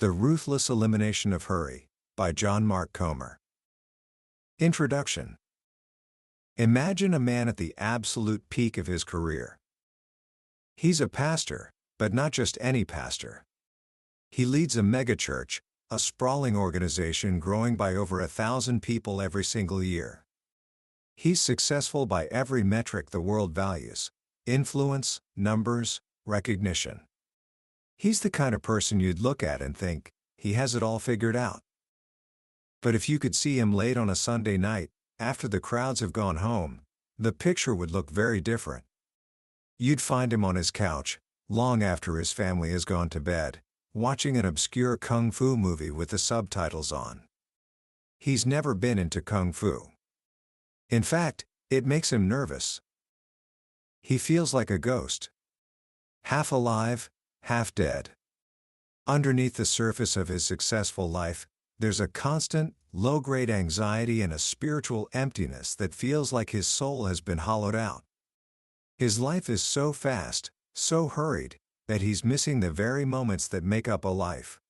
The Ruthless Elimination of Hurry, by John Mark Comer. Introduction. Imagine a man at the absolute peak of his career. He's a pastor, but not just any pastor. He leads a megachurch, a sprawling organization growing by over 1,000 people every single year. He's successful by every metric the world values: influence, numbers, recognition. He's the kind of person you'd look at and think, he has it all figured out. But if you could see him late on a Sunday night, after the crowds have gone home, the picture would look very different. You'd find him on his couch, long after his family has gone to bed, watching an obscure kung fu movie with the subtitles on. He's never been into kung fu. In fact, it makes him nervous. He feels like a ghost. Half alive, half dead. Underneath the surface of his successful life, there's a constant, low-grade anxiety and a spiritual emptiness that feels like his soul has been hollowed out. His life is so fast, so hurried, that he's missing the very moments that make up a life.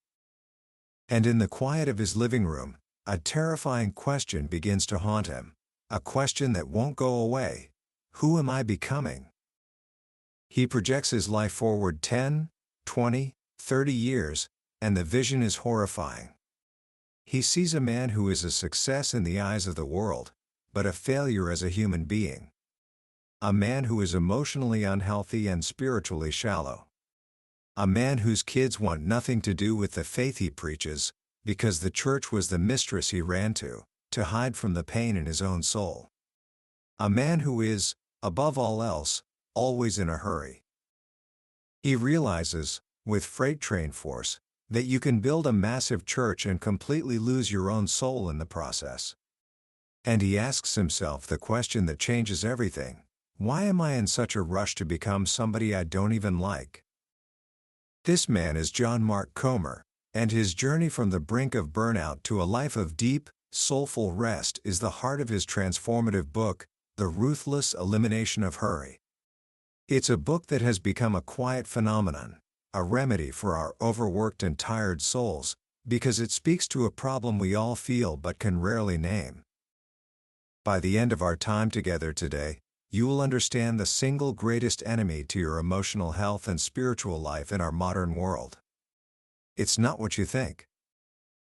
And in the quiet of his living room, a terrifying question begins to haunt him, a question that won't go away: who am I becoming? He projects his life forward 10, 20, 30 years, and the vision is horrifying. He sees a man who is a success in the eyes of the world, but a failure as a human being. A man who is emotionally unhealthy and spiritually shallow. A man whose kids want nothing to do with the faith he preaches, because the church was the mistress he ran to hide from the pain in his own soul. A man who is, above all else, always in a hurry. He realizes, with freight train force, that you can build a massive church and completely lose your own soul in the process. And he asks himself the question that changes everything: why am I in such a rush to become somebody I don't even like? This man is John Mark Comer, and his journey from the brink of burnout to a life of deep, soulful rest is the heart of his transformative book, The Ruthless Elimination of Hurry. It's a book that has become a quiet phenomenon, a remedy for our overworked and tired souls, because it speaks to a problem we all feel but can rarely name. By the end of our time together today, you will understand the single greatest enemy to your emotional health and spiritual life in our modern world. It's not what you think.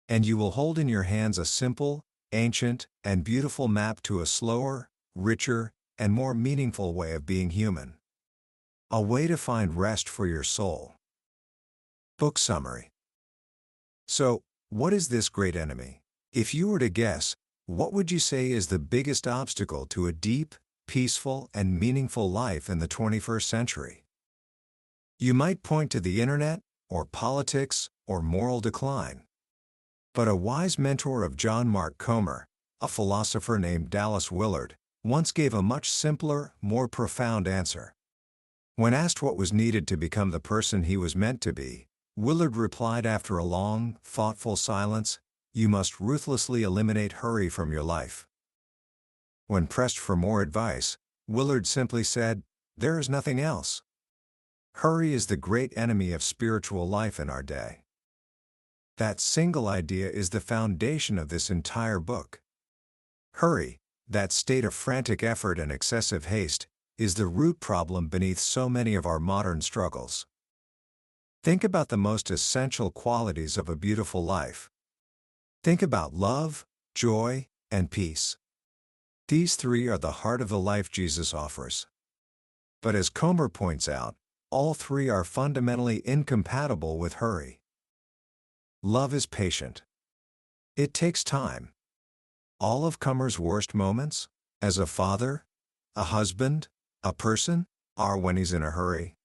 And you will hold in your hands a simple, ancient, and beautiful map to a slower, richer, and more meaningful way of being human. A way to find rest for your soul. Book summary. So, what is this great enemy? If you were to guess, what would you say is the biggest obstacle to a deep, peaceful, and meaningful life in the 21st century? You might point to the internet, or politics, or moral decline. But a wise mentor of John Mark Comer, a philosopher named Dallas Willard, once gave a much simpler, more profound answer. When asked what was needed to become the person he was meant to be, Willard replied after a long, thoughtful silence, "You must ruthlessly eliminate hurry from your life." When pressed for more advice, Willard simply said, "There is nothing else." Hurry is the great enemy of spiritual life in our day. That single idea is the foundation of this entire book. Hurry, that state of frantic effort and excessive haste, is the root problem beneath so many of our modern struggles. Think about the most essential qualities of a beautiful life. Think about love, joy, and peace. These three are the heart of the life Jesus offers. But as Comer points out, all three are fundamentally incompatible with hurry. Love is patient. It takes time. All of Comer's worst moments, as a father, a husband, a person, are when he's in a hurry.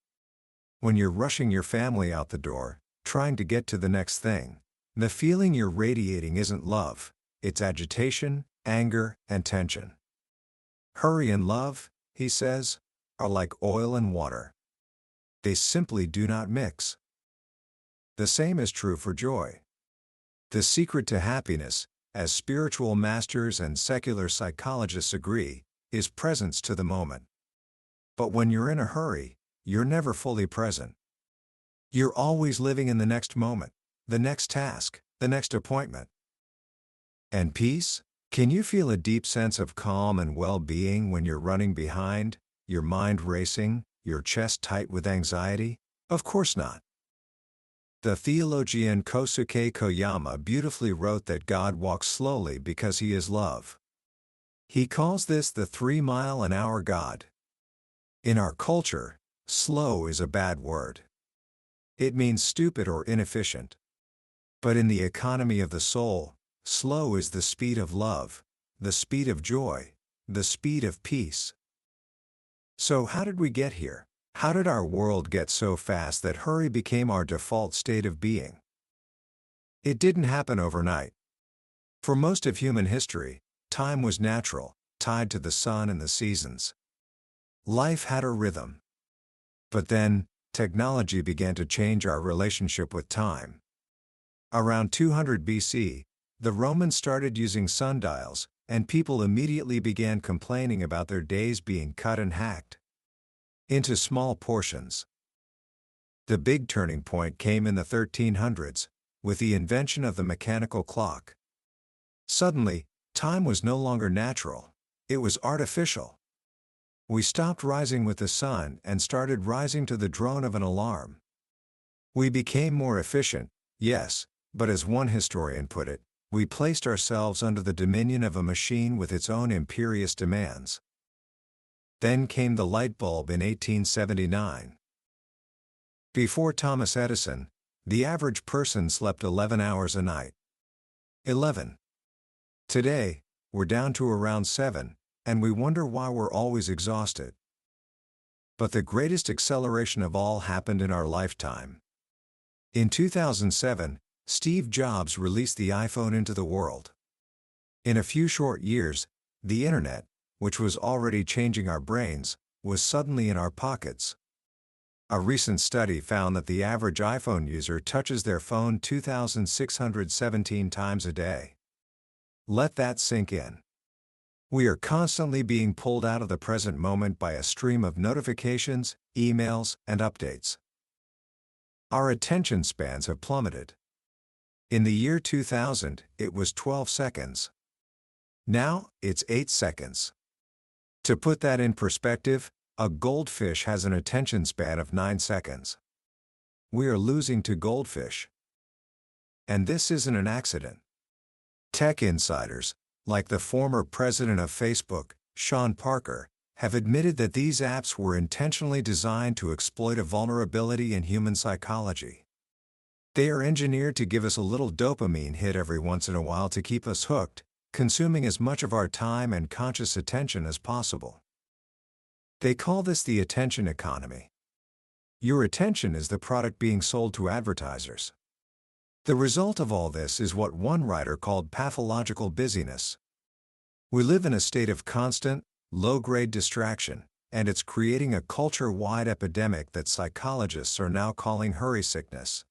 When you're rushing your family out the door, trying to get to the next thing, the feeling you're radiating isn't love, it's agitation, anger, and tension. Hurry and love, he says, are like oil and water. They simply do not mix. The same is true for joy. The secret to happiness, as spiritual masters and secular psychologists agree, is presence to the moment. But when you're in a hurry, you're never fully present. You're always living in the next moment, the next task, the next appointment. And peace? Can you feel a deep sense of calm and well-being when you're running behind, your mind racing, your chest tight with anxiety? Of course not. The theologian Kosuke Koyama beautifully wrote that God walks slowly because he is love. He calls this the 3-mile-an-hour God. In our culture, slow is a bad word. It means stupid or inefficient. But in the economy of the soul, slow is the speed of love, the speed of joy, the speed of peace. So how did we get here? How did our world get so fast that hurry became our default state of being? It didn't happen overnight. For most of human history, time was natural, tied to the sun and the seasons. Life had a rhythm. But then, technology began to change our relationship with time. Around 200 BC, the Romans started using sundials, and people immediately began complaining about their days being cut and hacked into small portions. The big turning point came in the 1300s, with the invention of the mechanical clock. Suddenly, time was no longer natural, it was artificial. We stopped rising with the sun and started rising to the drone of an alarm. We became more efficient, yes, but as one historian put it, we placed ourselves under the dominion of a machine with its own imperious demands. Then came the light bulb in 1879. Before Thomas Edison, the average person slept 11 hours a night. 11. Today, we're down to around 7, and we wonder why we're always exhausted. But the greatest acceleration of all happened in our lifetime. In 2007, Steve Jobs released the iPhone into the world. In a few short years, the Internet, which was already changing our brains, was suddenly in our pockets. A recent study found that the average iPhone user touches their phone 2,617 times a day. Let that sink in. We are constantly being pulled out of the present moment by a stream of notifications, emails, and updates. Our attention spans have plummeted. In the year 2000, it was 12 seconds. Now, it's 8 seconds. To put that in perspective, a goldfish has an attention span of 9 seconds. We are losing to goldfish. And this isn't an accident. Tech insiders, like the former president of Facebook, Sean Parker, have admitted that these apps were intentionally designed to exploit a vulnerability in human psychology. They are engineered to give us a little dopamine hit every once in a while to keep us hooked, consuming as much of our time and conscious attention as possible. They call this the attention economy. Your attention is the product being sold to advertisers. The result of all this is what one writer called pathological busyness. We live in a state of constant, low-grade distraction, and it's creating a culture-wide epidemic that psychologists are now calling hurry sickness.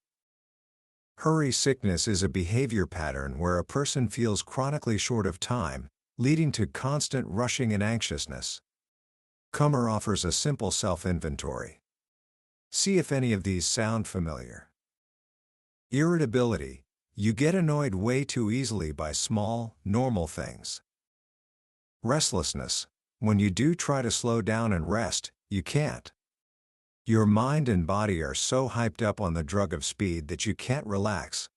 Hurry sickness is a behavior pattern where a person feels chronically short of time, leading to constant rushing and anxiousness. Comer offers a simple self-inventory. See if any of these sound familiar. Irritability. You get annoyed way too easily by small, normal things. Restlessness. When you do try to slow down and rest, you can't. Your mind and body are so hyped up on the drug of speed that you can't relax.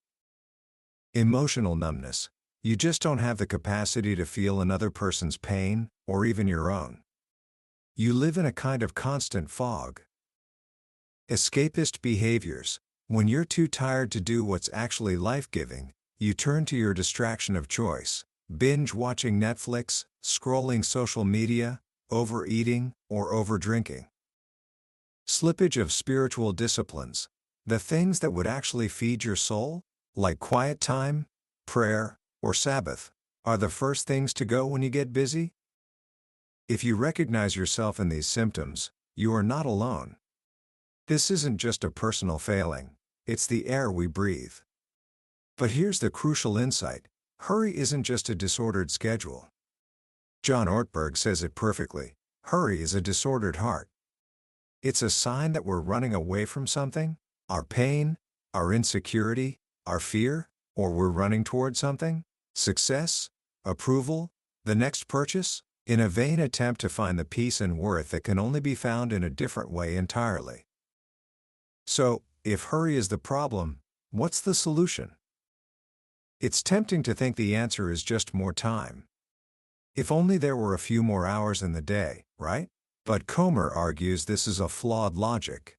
Emotional numbness. You just don't have the capacity to feel another person's pain, or even your own. You live in a kind of constant fog. Escapist behaviors. When you're too tired to do what's actually life-giving, you turn to your distraction of choice, binge-watching Netflix, scrolling social media, overeating, or overdrinking. Slippage of spiritual disciplines. The things that would actually feed your soul, like quiet time, prayer, or Sabbath, are the first things to go when you get busy. If you recognize yourself in these symptoms, you are not alone. This isn't just a personal failing, it's the air we breathe. But here's the crucial insight: hurry isn't just a disordered schedule. John Ortberg says it perfectly: hurry is a disordered heart. It's a sign that we're running away from something, our pain, our insecurity, our fear, or we're running toward something, success, approval, the next purchase, in a vain attempt to find the peace and worth that can only be found in a different way entirely. So, if hurry is the problem, what's the solution? It's tempting to think the answer is just more time. If only there were a few more hours in the day, right? But Comer argues this is a flawed logic.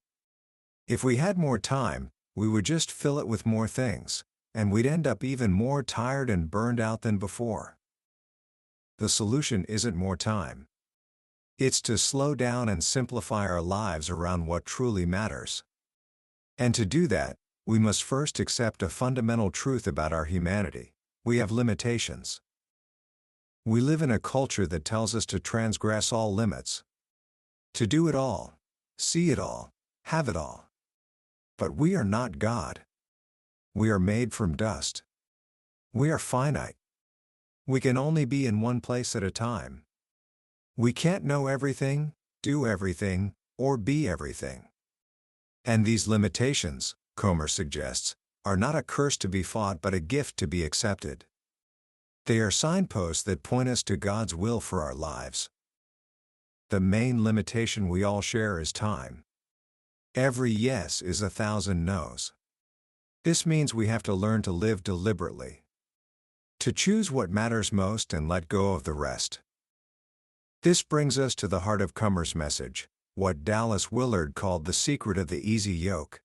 If we had more time, we would just fill it with more things, and we'd end up even more tired and burned out than before. The solution isn't more time. It's to slow down and simplify our lives around what truly matters. And to do that, we must first accept a fundamental truth about our humanity: we have limitations. We live in a culture that tells us to transgress all limits, to do it all, see it all, have it all. But we are not God. We are made from dust. We are finite. We can only be in one place at a time. We can't know everything, do everything, or be everything. And these limitations, Comer suggests, are not a curse to be fought but a gift to be accepted. They are signposts that point us to God's will for our lives. The main limitation we all share is time. Every yes is 1,000 no's. This means we have to learn to live deliberately, to choose what matters most and let go of the rest. This brings us to the heart of Comer's message, what Dallas Willard called the secret of the easy yoke.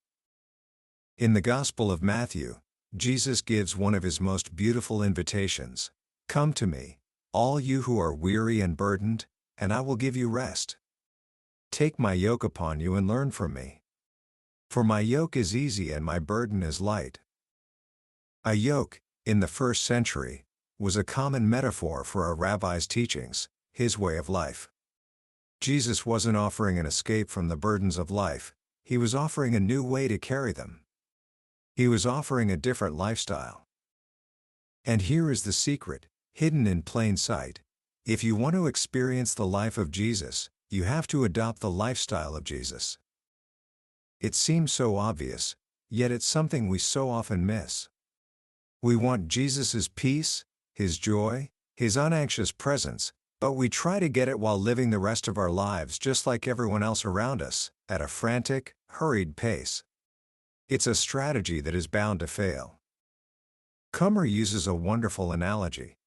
In the Gospel of Matthew, Jesus gives one of his most beautiful invitations: "Come to me, all you who are weary and burdened, and I will give you rest. Take my yoke upon you and learn from me. For my yoke is easy and my burden is light." A yoke, in the first century, was a common metaphor for a rabbi's teachings, his way of life. Jesus wasn't offering an escape from the burdens of life, he was offering a new way to carry them. He was offering a different lifestyle. And here is the secret, hidden in plain sight: if you want to experience the life of Jesus, you have to adopt the lifestyle of Jesus. It seems so obvious, yet it's something we so often miss. We want Jesus' peace, his joy, his unanxious presence, but we try to get it while living the rest of our lives just like everyone else around us, at a frantic, hurried pace. It's a strategy that is bound to fail. Comer uses a wonderful analogy.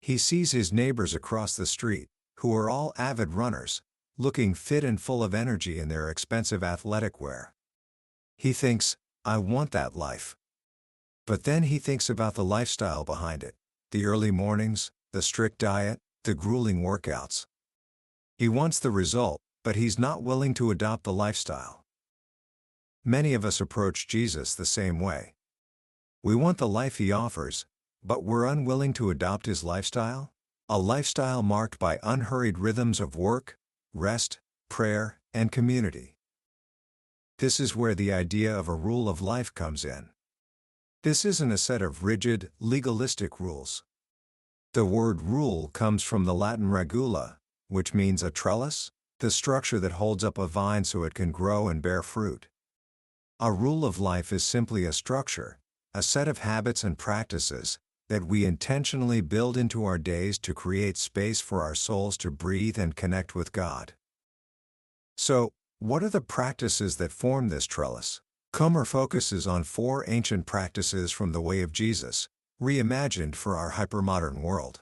He sees his neighbors across the street, who are all avid runners, looking fit and full of energy in their expensive athletic wear. He thinks, "I want that life." But then he thinks about the lifestyle behind it: the early mornings, the strict diet, the grueling workouts. He wants the result, but he's not willing to adopt the lifestyle. Many of us approach Jesus the same way. We want the life he offers, but we're unwilling to adopt his lifestyle, a lifestyle marked by unhurried rhythms of work, rest, prayer, and community. This is where the idea of a rule of life comes in. This isn't a set of rigid, legalistic rules. The word rule comes from the Latin regula, which means a trellis, the structure that holds up a vine so it can grow and bear fruit. A rule of life is simply a structure, a set of habits and practices, that we intentionally build into our days to create space for our souls to breathe and connect with God. So, what are the practices that form this trellis? Comer focuses on 4 ancient practices from the way of Jesus, reimagined for our hypermodern world.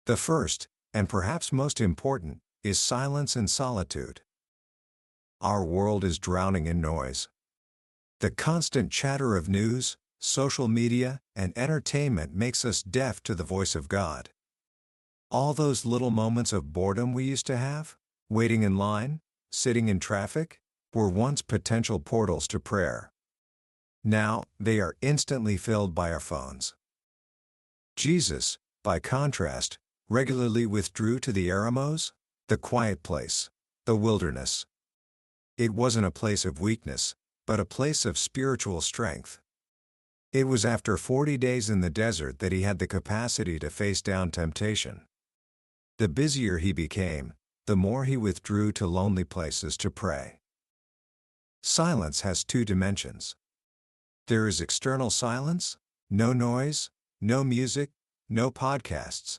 The first, and perhaps most important, is silence and solitude. Our world is drowning in noise. The constant chatter of news, social media, and entertainment makes us deaf to the voice of God. All those little moments of boredom we used to have, waiting in line, sitting in traffic, were once potential portals to prayer. Now, they are instantly filled by our phones. Jesus, by contrast, regularly withdrew to the eremos, the quiet place, the wilderness. It wasn't a place of weakness, but a place of spiritual strength. It was after 40 days in the desert that he had the capacity to face down temptation. The busier he became, the more he withdrew to lonely places to pray. Silence has 2 dimensions. There is external silence, no noise, no music, no podcasts.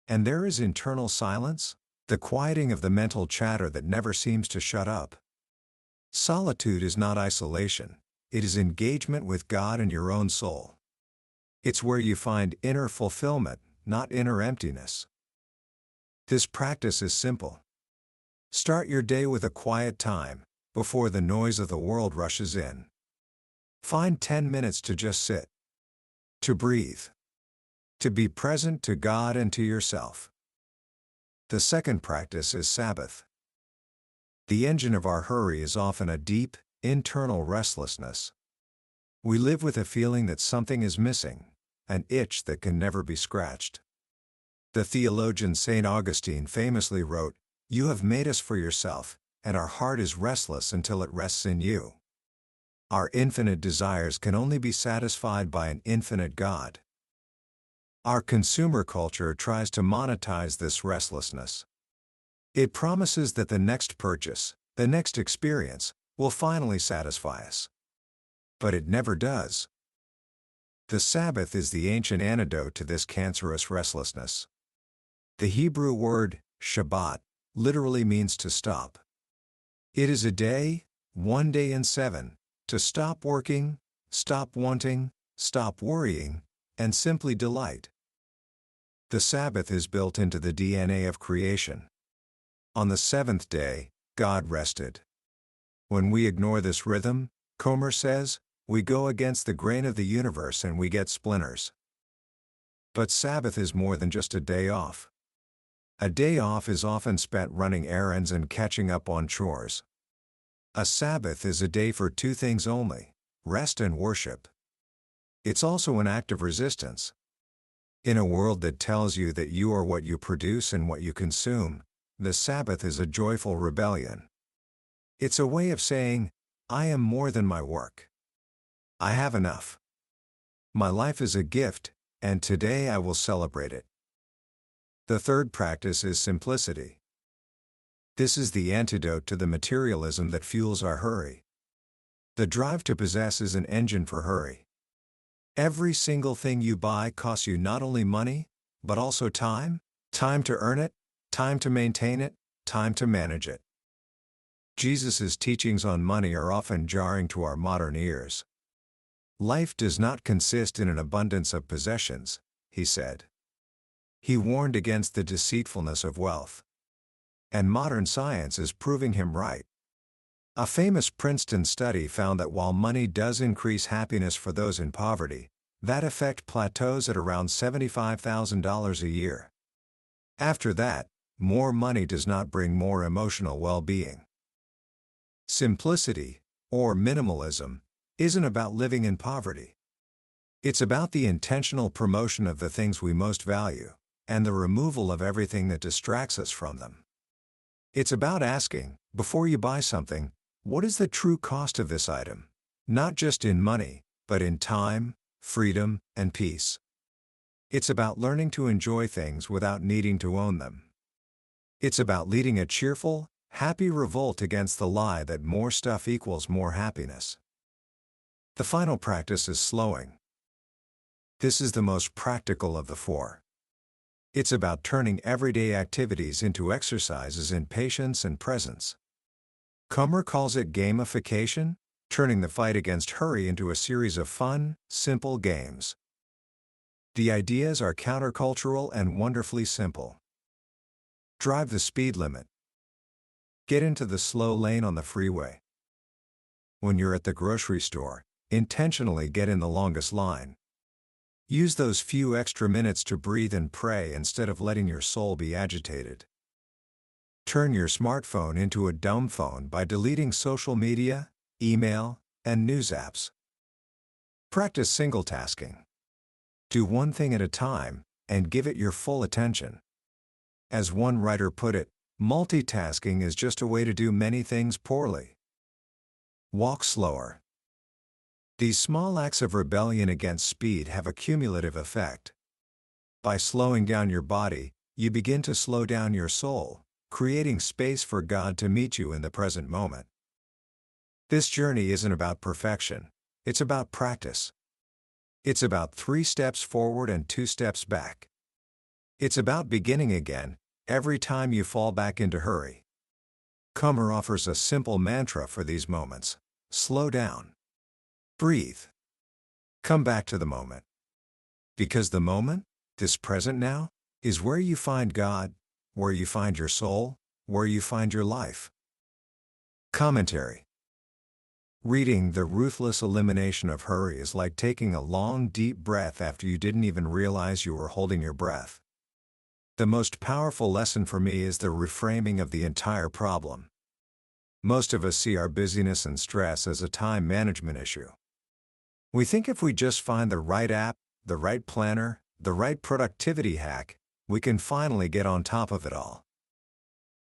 And there is internal silence, the quieting of the mental chatter that never seems to shut up. Solitude is not isolation, it is engagement with God and your own soul. It's where you find inner fulfillment, not inner emptiness. This practice is simple. Start your day with a quiet time, before the noise of the world rushes in. Find 10 minutes to just sit. To breathe. To be present to God and to yourself. The second practice is Sabbath. The engine of our hurry is often a deep, internal restlessness. We live with a feeling that something is missing, an itch that can never be scratched. The theologian St. Augustine famously wrote, "You have made us for yourself, and our heart is restless until it rests in you." Our infinite desires can only be satisfied by an infinite God. Our consumer culture tries to monetize this restlessness. It promises that the next purchase, the next experience, will finally satisfy us. But it never does. The Sabbath is the ancient antidote to this cancerous restlessness. The Hebrew word, Shabbat, literally means to stop. It is a day, one day in 7, to stop working, stop wanting, stop worrying, and simply delight. The Sabbath is built into the DNA of creation. On the 7th day, God rested. When we ignore this rhythm, Comer says, we go against the grain of the universe and we get splinters. But Sabbath is more than just a day off. A day off is often spent running errands and catching up on chores. A Sabbath is a day for two things only: rest and worship. It's also an act of resistance. In a world that tells you that you are what you produce and what you consume, the Sabbath is a joyful rebellion. It's a way of saying, I am more than my work. I have enough. My life is a gift, and today I will celebrate it. The third practice is simplicity. This is the antidote to the materialism that fuels our hurry. The drive to possess is an engine for hurry. Every single thing you buy costs you not only money, but also time, time to earn it, time to maintain it, time to manage it. Jesus' teachings on money are often jarring to our modern ears. Life does not consist in an abundance of possessions, he said. He warned against the deceitfulness of wealth. And modern science is proving him right. A famous Princeton study found that while money does increase happiness for those in poverty, that effect plateaus at around $75,000 a year. After that, more money does not bring more emotional well-being. Simplicity, or minimalism, isn't about living in poverty. It's about the intentional promotion of the things we most value, and the removal of everything that distracts us from them. It's about asking, before you buy something, what is the true cost of this item? Not just in money, but in time, freedom, and peace. It's about learning to enjoy things without needing to own them. It's about leading a cheerful, happy revolt against the lie that more stuff equals more happiness. The final practice is slowing. This is the most practical of the four. It's about turning everyday activities into exercises in patience and presence. Comer calls it gamification, turning the fight against hurry into a series of fun, simple games. The ideas are countercultural and wonderfully simple. Drive the speed limit. Get into the slow lane on the freeway. When you're at the grocery store, intentionally get in the longest line. Use those few extra minutes to breathe and pray instead of letting your soul be agitated. Turn your smartphone into a dumb phone by deleting social media, email, and news apps. Practice single tasking. Do one thing at a time, and give it your full attention. As one writer put it, multitasking is just a way to do many things poorly. Walk slower. These small acts of rebellion against speed have a cumulative effect. By slowing down your body, you begin to slow down your soul, creating space for God to meet you in the present moment. This journey isn't about perfection, It's about practice. It's about 3 steps forward and 2 steps back. It's about beginning again, every time you fall back into hurry. Comer offers a simple mantra for these moments. Slow down. Breathe. Come back to the moment. Because the moment, this present now, is where you find God, where you find your soul, where you find your life. Commentary. Reading The Ruthless Elimination of Hurry is like taking a long, deep breath after you didn't even realize you were holding your breath. The most powerful lesson for me is the reframing of the entire problem. Most of us see our busyness and stress as a time management issue. We think if we just find the right app, the right planner, the right productivity hack, we can finally get on top of it all.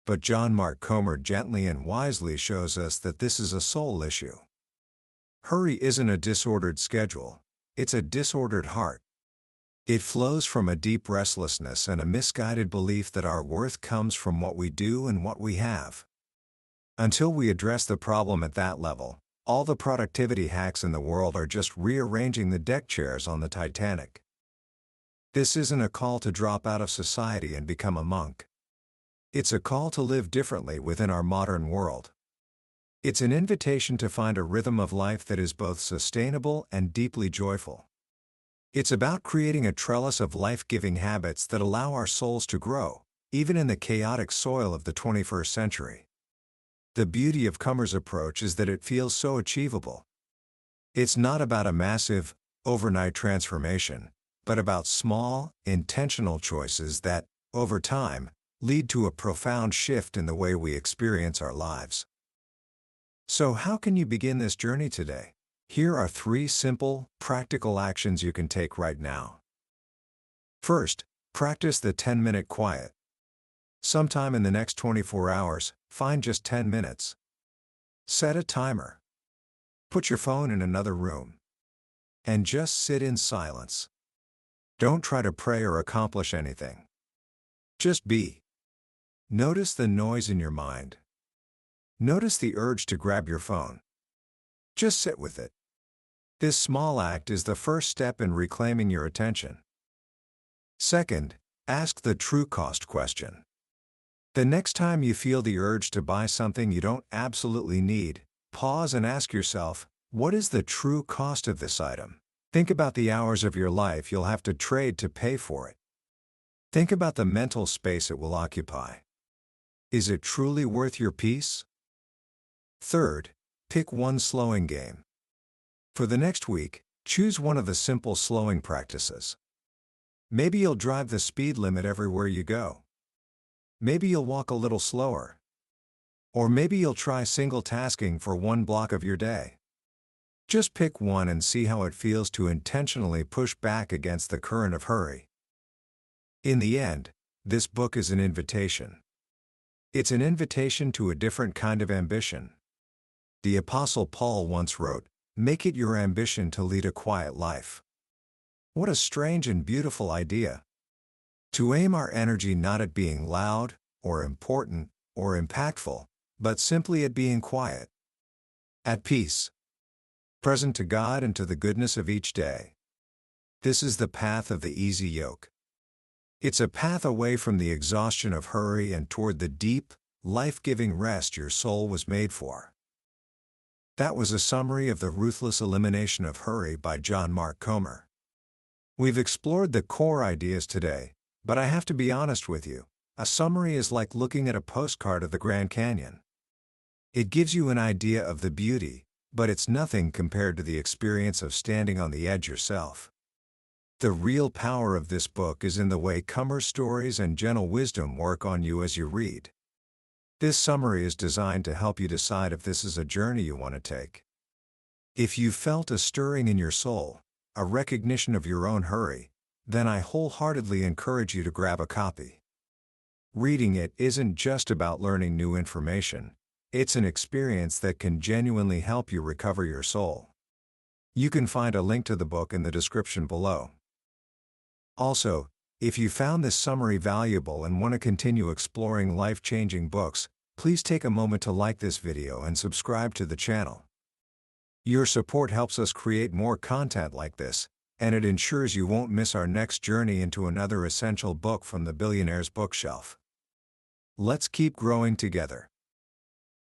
But John Mark Comer gently and wisely shows us that this is a soul issue. Hurry isn't a disordered schedule, it's a disordered heart. It flows from a deep restlessness and a misguided belief that our worth comes from what we do and what we have. Until we address the problem at that level, all the productivity hacks in the world are just rearranging the deck chairs on the Titanic. This isn't a call to drop out of society and become a monk. It's a call to live differently within our modern world. It's an invitation to find a rhythm of life that is both sustainable and deeply joyful. It's about creating a trellis of life-giving habits that allow our souls to grow, even in the chaotic soil of the 21st century. The beauty of Comer's approach is that it feels so achievable. It's not about a massive, overnight transformation, but about small, intentional choices that, over time, lead to a profound shift in the way we experience our lives. So how can you begin this journey today? Here are 3 simple, practical actions you can take right now. First, practice the 10-minute quiet. Sometime in the next 24 hours, find just 10 minutes. Set a timer. Put your phone in another room. And just sit in silence. Don't try to pray or accomplish anything. Just be. Notice the noise in your mind. Notice the urge to grab your phone. Just sit with it. This small act is the first step in reclaiming your attention. Second, ask the true cost question. The next time you feel the urge to buy something you don't absolutely need, pause and ask yourself, what is the true cost of this item? Think about the hours of your life you'll have to trade to pay for it. Think about the mental space it will occupy. Is it truly worth your peace? Third, pick one slowing game. For the next week, choose one of the simple slowing practices. Maybe you'll drive the speed limit everywhere you go. Maybe you'll walk a little slower. Or maybe you'll try single tasking for one block of your day. Just pick one and see how it feels to intentionally push back against the current of hurry. In the end, this book is an invitation. It's an invitation to a different kind of ambition. The Apostle Paul once wrote, "Make it your ambition to lead a quiet life." What a strange and beautiful idea. To aim our energy not at being loud, or important, or impactful, but simply at being quiet. At peace. Present to God and to the goodness of each day. This is the path of the easy yoke. It's a path away from the exhaustion of hurry and toward the deep, life-giving rest your soul was made for. That was a summary of The Ruthless Elimination of Hurry by John Mark Comer. We've explored the core ideas today, but I have to be honest with you, a summary is like looking at a postcard of the Grand Canyon. It gives you an idea of the beauty, but it's nothing compared to the experience of standing on the edge yourself. The real power of this book is in the way Comer's stories and gentle wisdom work on you as you read. This summary is designed to help you decide if this is a journey you want to take. If you felt a stirring in your soul, a recognition of your own hurry, then I wholeheartedly encourage you to grab a copy. Reading it isn't just about learning new information, it's an experience that can genuinely help you recover your soul. You can find a link to the book in the description below. Also, if you found this summary valuable and want to continue exploring life-changing books, please take a moment to like this video and subscribe to the channel. Your support helps us create more content like this, and it ensures you won't miss our next journey into another essential book from the billionaire's bookshelf. Let's keep growing together.